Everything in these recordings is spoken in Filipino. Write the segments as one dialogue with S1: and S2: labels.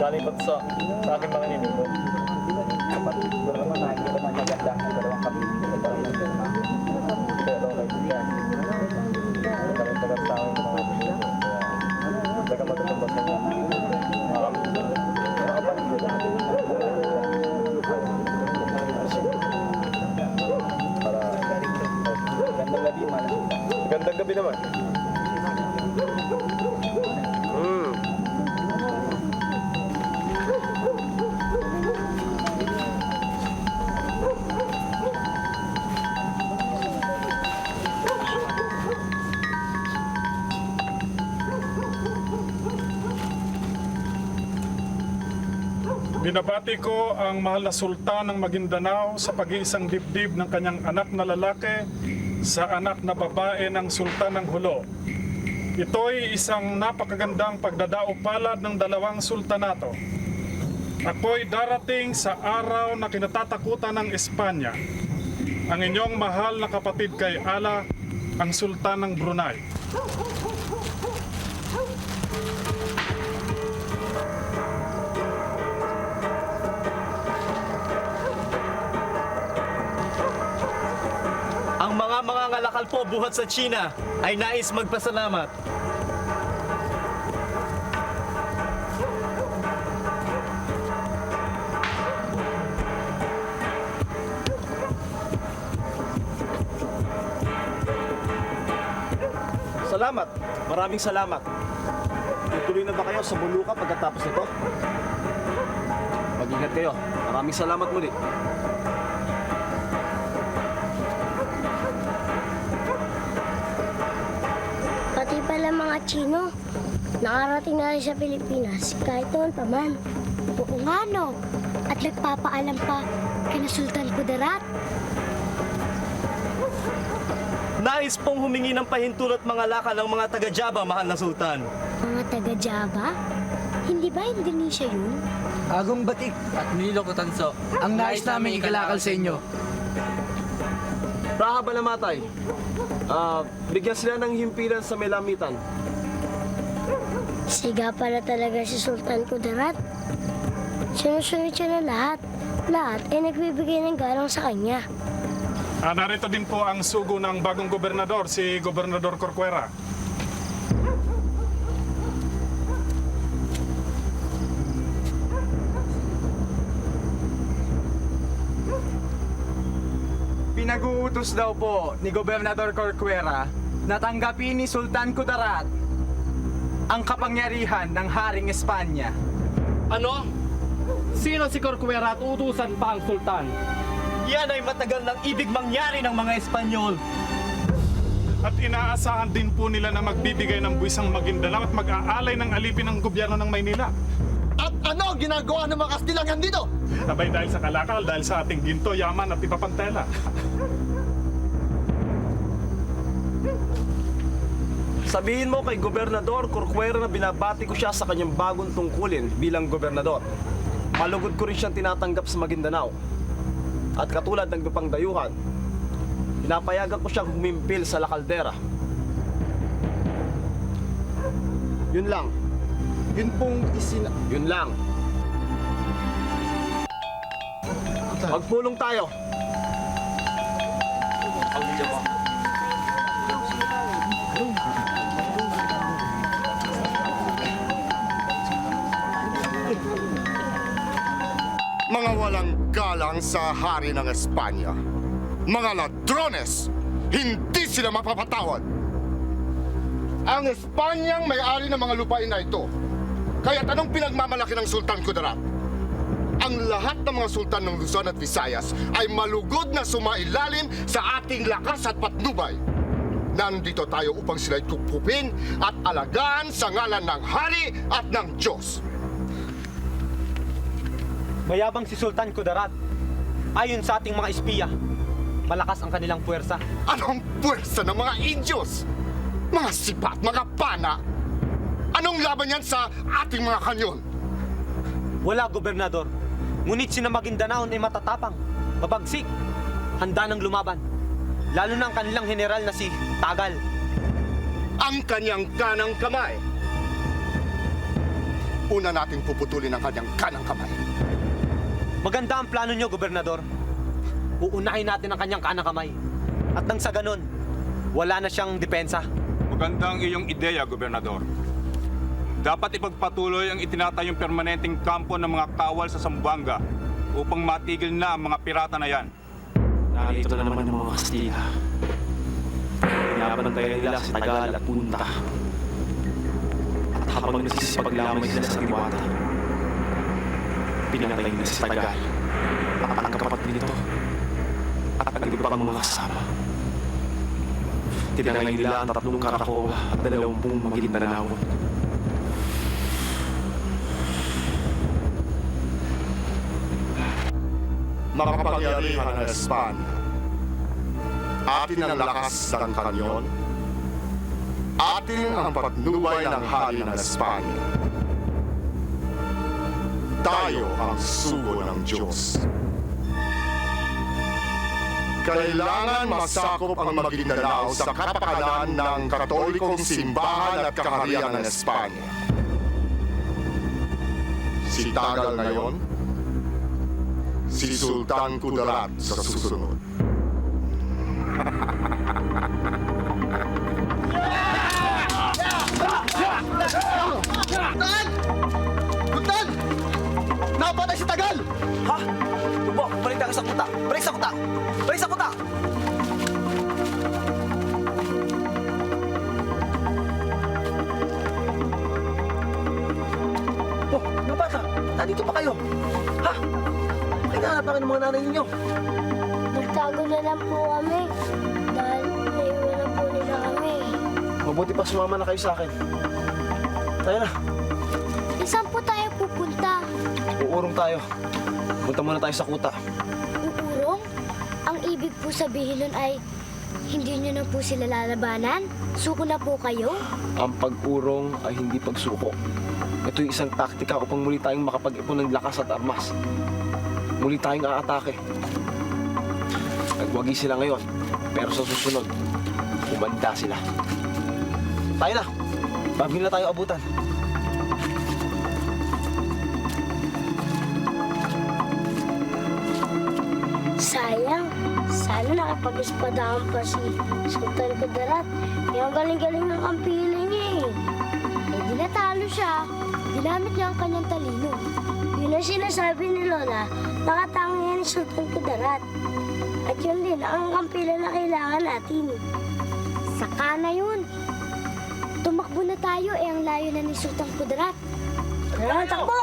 S1: Lalipot sa aking mga ninipot.
S2: Kapatid ko naman na hindi ko man naganda ang dalawang kapatid ko para ng tema. Pero okay po yan. Tagal-tagal sa akin mga ninipot. Kaya taga matutubos na niya. Pero kapatid ko naman. Para gandang gabi man.
S1: Gandang gabi naman.
S3: Binabati ko ang mahal na sultan ng Maguindanao sa pag-iisang dibdib ng kanyang anak na lalaki sa anak na babae ng sultan ng Hulo. Ito'y isang napakagandang pagdadaupalad ng dalawang sultanato. Ako'y darating sa araw na kinatatakutan ng Espanya. Ang inyong mahal na kapatid kay Ala, ang sultan ng Brunei.
S4: Ang mga ngalakal po buhat sa China ay nais magpasalamat.
S5: Salamat. Maraming salamat. Tutuloy na ba kayo sa Buluka pagkatapos nito? Mag-ingat kayo. Maraming salamat muli.
S6: Pati pala mga Chino, nakarating na rin sa Pilipinas kahit noon pa man.
S7: Oo nga no. At nagpapaalam pa kina Sultan Kudarat.
S4: Nais pong humingi ng pahintulot mga lakal ng mga taga-Java, mahal na sultan.
S7: Mga taga-Java? Hindi ba Indonesia yun?
S8: Agong Batik
S9: at Nilo Cotanzo.
S8: ang nais namin ikalakal sa inyo.
S5: Praha ba namatay? Bigyan sila ng himpilan sa may lamitan.
S6: Siga pala talaga si Sultan Kudarat. Sinusunod siya na lahat. Lahat ay nagbibigay ng galang sa kanya.
S3: Narito din po ang sugo ng bagong gobernador, si Gobernador Corcuera.
S8: Pinag-uutos daw po ni Gobernador Corcuera na tanggapin ni Sultan Kudarat ang kapangyarihan ng Haring Espanya.
S9: Ano? Sino si Corcuera at utusan pa ang sultan?
S4: Yan ay matagal ng ibig mangyari ng mga Espanyol.
S3: At inaasahan din po nila na magbibigay ng buwisang Maguindanao at mag-aalay ng alipin ng gobyerno ng Maynila.
S10: At ano ang ginagawa ng mga Kastilangan dito?
S3: Abay dahil sa kalakal, dahil sa ating ginto, yaman at ipapantela.
S5: Sabihin mo kay Gobernador Corcuera na binabati ko siya sa kanyang bagong tungkulin bilang gobernador. Malugod ko rin siyang tinatanggap sa Maguindanao. At katulad ng ibang dayuhan, pinapayagan ko siyang humimpil sa La Caldera. Yun lang. Yun pong Yun lang. Magpulong tayo.
S10: Mga walang galang sa hari ng Espanya. Mga ladrones! Hindi sila mapapatawad! Ang Espanyang may-ari ng mga lupain na ito. Kaya anong pinagmamalaki ng Sultan Kudarat? Ang lahat ng mga sultan ng Luzon at Visayas ay malugod na sumailalim sa ating lakas at patnubay. Nandito tayo upang sila'y kupupin at alagaan sa ngalan ng hari at ng Diyos.
S4: Mayabang si Sultan Kudarat. Ayon sa ating mga espiya, malakas ang kanilang puwersa.
S10: Anong puwersa ng mga Indios? Mga sipat, mga pana? Anong laban yan sa ating mga kanyon?
S4: Wala, Gobernador. Ngunit sina Maguindanao ay matatapang, mabagsik, handa ng lumaban. Lalo na ang kanilang general na si Tagal.
S10: Ang kanyang kanang kamay. una nating puputulin ang kanyang kanang kamay.
S4: Maganda ang plano nyo, Gobernador. Uunahin natin ang kanyang kanang kamay. At nang sa ganun, wala na siyang depensa.
S11: Magandang iyong ideya, Gobernador. Dapat ipagpatuloy ang itinatayong permanenteng kampo ng mga kawal sa Zamboanga upang matigil na ang mga pirata na yan.
S12: Narito na naman ang mga Kastila. Pinabantayan nila si Tagal at Punta. At habang nasisipaglamay sila sa Diwata, pinatay na si Tagal at ang kapatid nito at ang iba pang mga kasama. Tinangay nila ang 3 Karakoa at 20 Maguindanao.
S10: Makapangyarihan ng Espanya. Atin ang lakas ng kanyon. Atin ang patnubay ng hari ng Espanya. Tayo ang sugo ng Diyos. Kailangan masakop ang Maguindanao sa kapakanan ng Katolikong simbahan at kaharian ng Espanya. Si Tagal ngayon, si Sultan Kudarat sa susunod.
S5: Guntan! Napatay si Tagal! Ha? Tubo, balik tayo sa kuta! Balik sa kuta! Balik sa kuta! Oh, mga bata! Nandito pa kayo! Ha? Kailangan pa kayo ng mga nanay ninyo!
S6: Nagtago na lang po kami. Dahil naiwan na po nila kami.
S5: Mabuti pa sumama na kayo sa akin. Tayo na,
S7: Saan po tayo pupunta?
S5: uurong tayo. Punta muna tayo sa kuta.
S7: Uurong? Ang ibig po sabihin nun ay hindi nyo na po sila lalabanan? Suko na po kayo?
S5: Ang pag-urong ay hindi pagsuko. Ito yung isang taktika upang muli tayong makapag-ipon ng lakas at armas. Muli tayong aatake. Nagwagi sila ngayon, pero sa susunod, umanda sila. Tayo na! Bago na tayo abutan.
S6: Sayang. Sana nakapag-espadahan pa si Sultan Kudarat. Yung galing-galing ng kampiling niya eh.
S7: Eh di natalo siya. Ginamit niya ang kanyang talino.
S6: Yun ang sinasabi ni Lola, nakatangihan ni Sultan Kudarat. At yun din ang kampilan na kailangan natin.
S7: Saka na yun. Tumakbo na tayo eh ang layo na ni Sultan Kudarat.
S6: Kailangan takbo!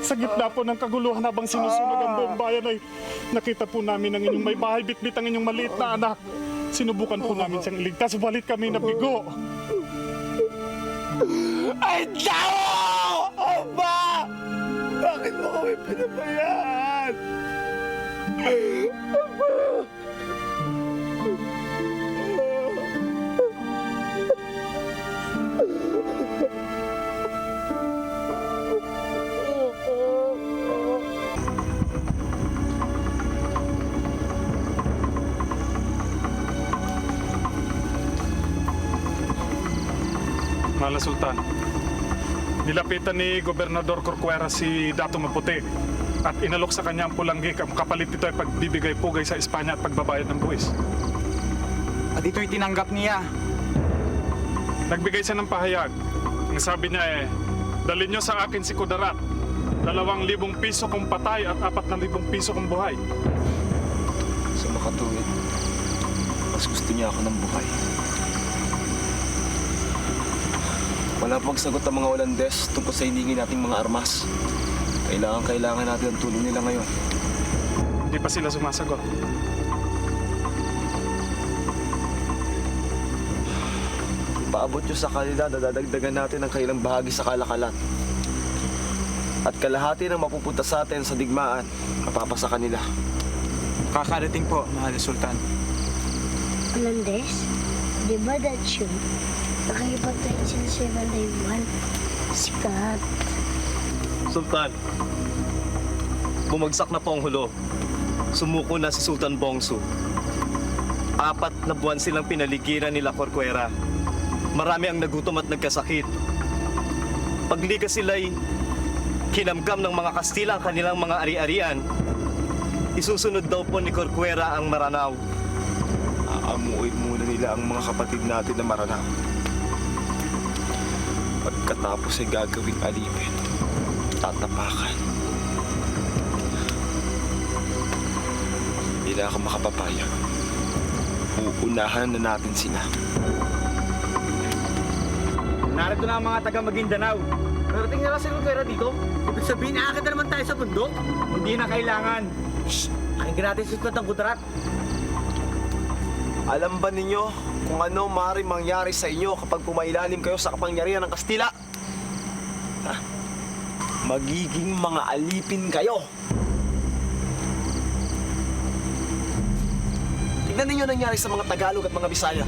S3: Sa gitna po ng kaguluhan habang sinusunog ang buong bayan ay nakita po namin ang inyong may bahay, bitbit ang inyong maliit na anak. Sinubukan po namin siyang iligtas, balit kami nabigo.
S8: Ay, tao! Aba! Bakit mo kami pinabayaan?
S3: Mala Sultan, nilapitan ni Gobernador Corcuera si Dato Maputi at inalok sa kanya ang pulanggi. Kapalit nito ay pagbibigay pugay sa Espanya at pagbabayad ng buwis.
S8: At ito'y tinanggap niya.
S3: Nagbigay siya ng pahayag. Ang sabi niya eh, dalhin niyo sa akin si Kudarat. 2,000 piso kung patay at 4,000 piso kung buhay.
S5: Sa makatuwid, mas gusto niya ako ng buhay. Wala pang sagot ang mga Holandes tungkol sa hiningin nating mga armas. Kailangan natin ang tulong nila ngayon.
S3: Hindi pa sila sumasagot.
S5: Paabot nyo sa kanila na dadagdagan natin ang kailang bahagi sa kalakalan. At kalahati ng mapupunta sa atin sa digmaan, mapapasa kanila.
S12: Kakarating po, mahal na Sultan.
S6: Fernandez, di ba that's yun? Nakikipag-trade sila sa ibang dayuhan. Sikat.
S5: Sultan, bumagsak na po ang hulo. Sumuko na si Sultan Bongsu. 4 na buwan silang pinaligiran nila Corcuera. Marami ang nagutom at nagkasakit. Pagliga sila'y kinamkam ng mga Kastila ang kanilang mga ari-arian. Isusunod daw po ni Corcuera ang Maranao.
S12: Aamuin muna nila ang mga kapatid natin na Maranao. Pagkatapos ay gagawing alipin, tatapakan. Hindi na ako makapapayag. Uunahan na natin sila.
S4: Narito na ang mga taga Maguindanao. Narating na lang si Corcuera dito. Ibig sabihin, aakit na naman tayo sa bundok. Hindi na kailangan. Shh! Pakinggan natin si Sultan Kudarat.
S5: Alam ba ninyo kung ano maaaring mangyari sa inyo kapag pumailalim kayo sa kapangyarihan ng Kastila? Ha? Magiging mga alipin kayo. Tignan ninyo nangyari sa mga Tagalog at mga Bisaya.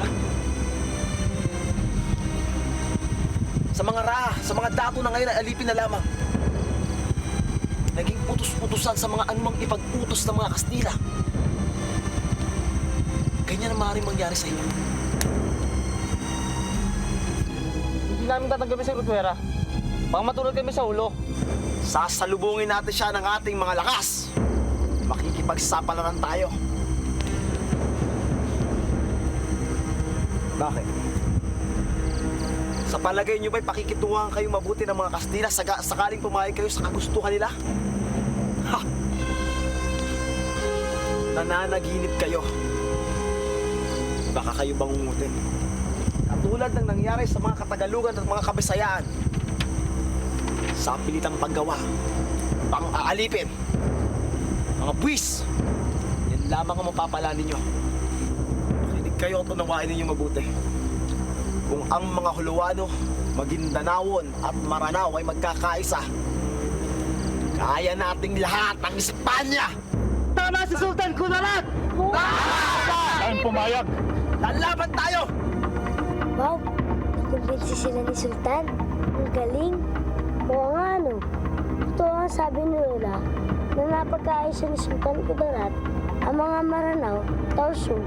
S5: Ha? Sa mga Ra, sa mga Dato na ngayon ay alipin na lamang. Naging utos-utusan sa mga anumang ipag-utos ng mga Kastila. Ganyan ang maaaring mangyari sa inyo.
S4: Hindi namin tatanggapin si Corcuera. Baka matulad kami sa ulo.
S5: Sasalubungin natin siya ng ating mga lakas. Makikipagsapalaran tayo. Bakit? Sa palagay niyo ba'y pakikitungan kayo mabuti ng mga Kastila sakaling pumayag kayo sa kagustuhan nila? Ha! Nananaginip kayo. Baka kayo bangungutin. Katulad ng nangyari sa mga Katagalugan at mga Kabisayaan. Sa pilitang paggawa, pang-aalipin, mga buwis, yan lamang ang mapapala ninyo. Makinig kayo at unawain ninyo mabuti. Kung ang mga Huluano, Maguindanaon at Maranao ay magkakaisa, kaya nating lahat ang Espanya!
S4: Tama si Sultan Kudarat!
S3: Saan pumayag?
S5: Lalaban tayo!
S6: Wow, nakumbinsi sila ni Sultan. Ang galing. Oo nga, no? Totoo ang sabi ni Lola na napagkaisa ni Sultan Kudarat ang mga Maranao, Tausug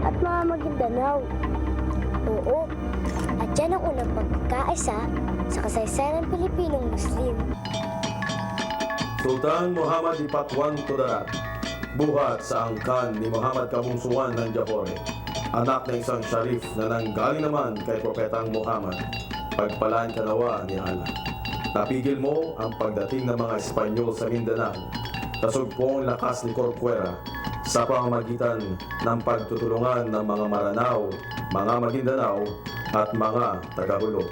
S6: at mga Maguindanao. Oo, at yan ang unang pagkakaisa sa kasaysayan ng Pilipinong Muslim.
S13: Sultan Muhammad Ipatwan Kudarat, buhat sa angkan ni Muhammad Kabungsuan ng Johore, anak ng isang syarif na nanggaling naman kay Propetang Muhammad. Pagpalaan ka nawa ni Allah. Napigil mo ang pagdating ng mga Espanyol sa Mindanao. Tasugpo ang lakas ni Corcuera sa pamamagitan ng pagtutulungan ng mga Maranao, mga Maguindanao at mga Tagahulo.